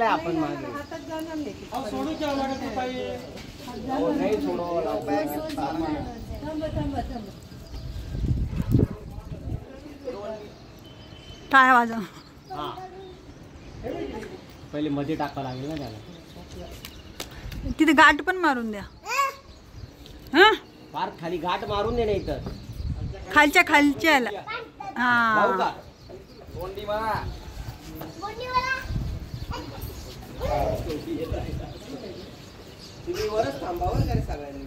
टाकलाय आपण मागे. नाही सोडव टाळ्या वाजव. हा पहिले मध्ये टाकावं लागेल ना त्याला. तिथे गाठ पण मारून द्या. हा फार खाली गाठ मारून दे नाही तर खालच्या खालच्याला. हा तुम्ही वरच थांबावर का रे सगळ्यांनी.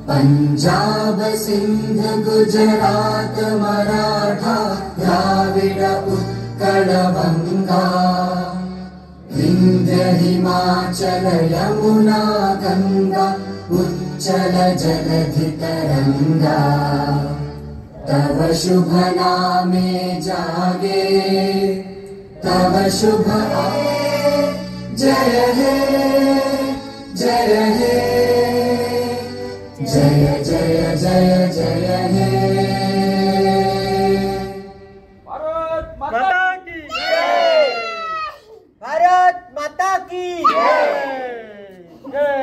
पंजाब सिंध गुजरात मराठा द्राविड उत्कल बंगा विंध्य हिमाचल यमुना गंगा उच्चल जलधि तरंगा तव शुभ नामे जागे तव शुभ जय हे जय हे जय जय जय जय हे. भारत माता की जय. भारत माता की जय.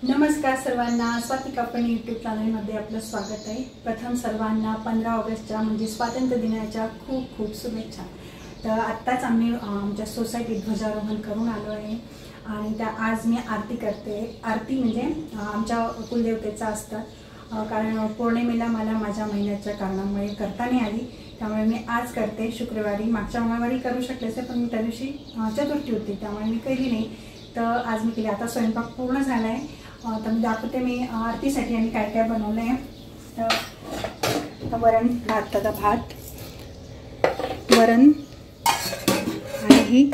नमस्कार सर्वांना, स्वाती कापणी यूट्यूब चॅनलमध्ये आपलं स्वागत आहे. प्रथम सर्वांना 15 ऑगस्टच्या म्हणजे स्वातंत्र्य दिनाच्या खूप खूप शुभेच्छा. तर आत्ताच आम्ही आमच्या सोसायटीत ध्वजारोहण करून आलो आहे आणि त्या आज मी आरती करते. आरती म्हणजे आमच्या कुलदेवतेचा असतात, कारण पौर्णिमेला मला माझ्या महिन्याच्या कारणामुळे करता नाही आली, त्यामुळे मी आज करते. शुक्रवारी मागच्या मंगळवारी करू शकले असते, पण मी त्या दिवशी चतुर्थी होती त्यामुळे मी केली नाही. तर आज मी केली. आता स्वयंपाक पूर्ण झाला आहे, तर मी दाखवते मी आरतीसाठी आम्ही काय काय बनवलं आहे. तर वरण भाताचा भात, वरण आणि ही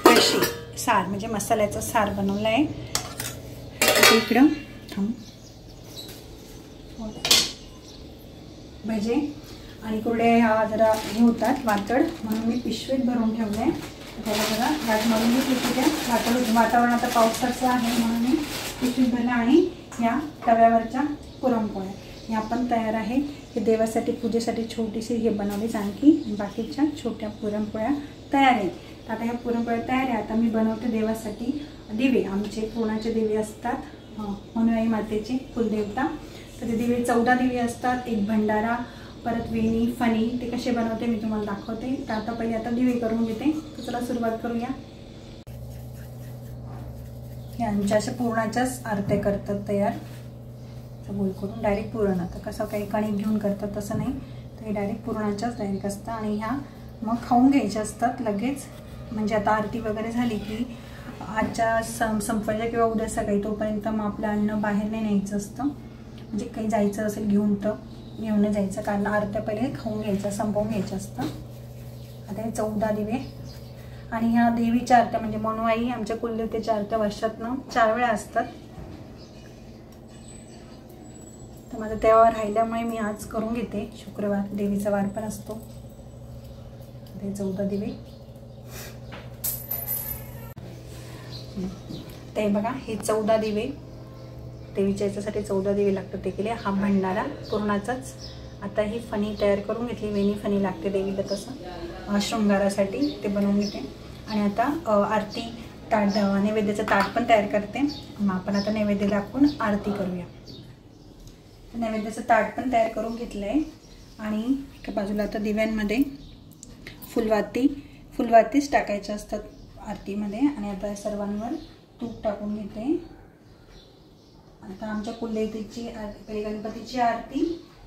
कशी सार म्हणजे मसाल्याचं सार बनवलं आहे. इकडं भजे आणि कुरडे जरा हे होतात वातड, म्हणून मी पिशवीत भरून ठेवलं आहे. त्याला जरा गाठ मारून घेतली तिथे. वातावरण आता पावसाचं आहे म्हणून मी पिशवीत भरलं. आणि या तव्यावरच्या पुरणपोळ्या या पण तयार आहे. हे देवासाठी पूजेसाठी छोटीशी हे बनवलीच, आणखी बाकीच्या छोट्या पुरणपोळ्या तयार आहेत. आता ह्या पुरणपोळ्या तयार आहे. आता मी बनवते देवासाठी दिवे. आमचे पूर्णाचे दिवे असतात, मनुआई मातेचे कुलदेवता. तर ते दिवे 14 दिवे असतात, एक भंडारा, परत वेणी, फणी. ते कसे बनवते मी तुम्हाला दाखवते. तर आता पहिले आता दिवे करून घेते. तर चला सुरुवात करूया. हे आमच्या अशा पुरणाच्याच आरत्या करतात तयार, गोल करून डायरेक्ट पुरण. आता कसं काही कणिक घेऊन करतात तसं नाही, तर हे डायरेक्ट पुरणाच्याच डायरेक्ट असतं. आणि ह्या मग खाऊन घ्यायच्या असतात लगेच, म्हणजे आता आरती वगैरे झाली की आजच्या संपवायच्या किंवा उद्या सकाळी, तोपर्यंत मग आपलं अन्न बाहेर नाही न्यायचं असतं. म्हणजे काही जायचं असेल घेऊन तर घेऊन जायचं, कारण आरत्या पहिले खाऊन घ्यायचं, संपवून घ्यायचं असतं. आता हे 14 दिवे. आणि ह्या देवीच्या आरत्या म्हणजे मनुआई आमच्या कुलदेवतेच्या आरत्या वर्षातनं 4 वेळा असतात. तर माझं तेव्हा राहिल्यामुळे मी आज करून घेते. शुक्रवार देवीचा वार पण असतो. ते 14 दिवे. ते बघा, हे 14 दिवे देवीच्या याच्यासाठी 14 दिवे लागतात, ते केले. हा भंडारा पूर्णाचाच. आता ही फणी तयार करून घेतली, वेणी फणी लागते देवीला तसं शृंगारासाठी, ते बनवून घेते. आणि आता आरती ताट, नैवेद्याचं ताट पण तयार करते. मग आपण आता नैवेद्य दाखवून आरती करूया. नैवेद्याचं ताट पण तयार करून घेतलं आहे. आणि एका बाजूला आता दिव्यांमध्ये फुलवातीच टाकायच्या असतात आरतीमध्ये. आणि आता सर्वांवर तूप टाकून घेते. आता आमच्या कुलदेवतेची पहिले गणपतीची आरती,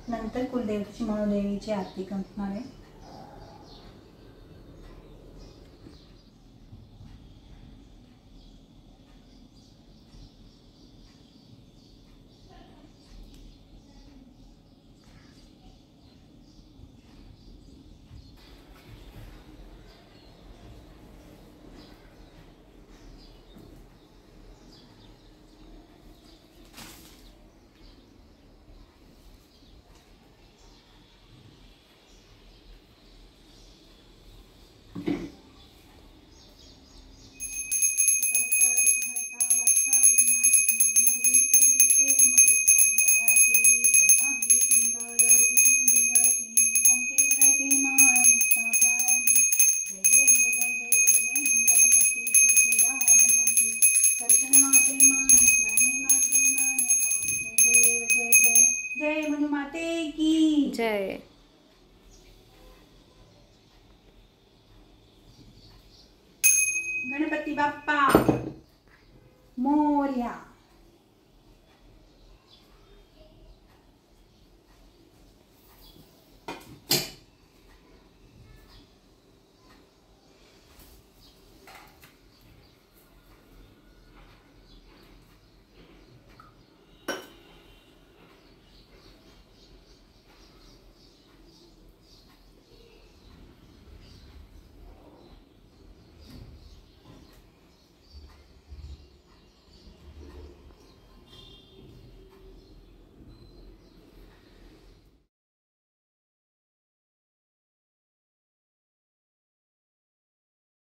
नंतर कुलदेवतेची मनोदेवीची आरती करणार आहे. जय. गणपती बाप्पा मोरया.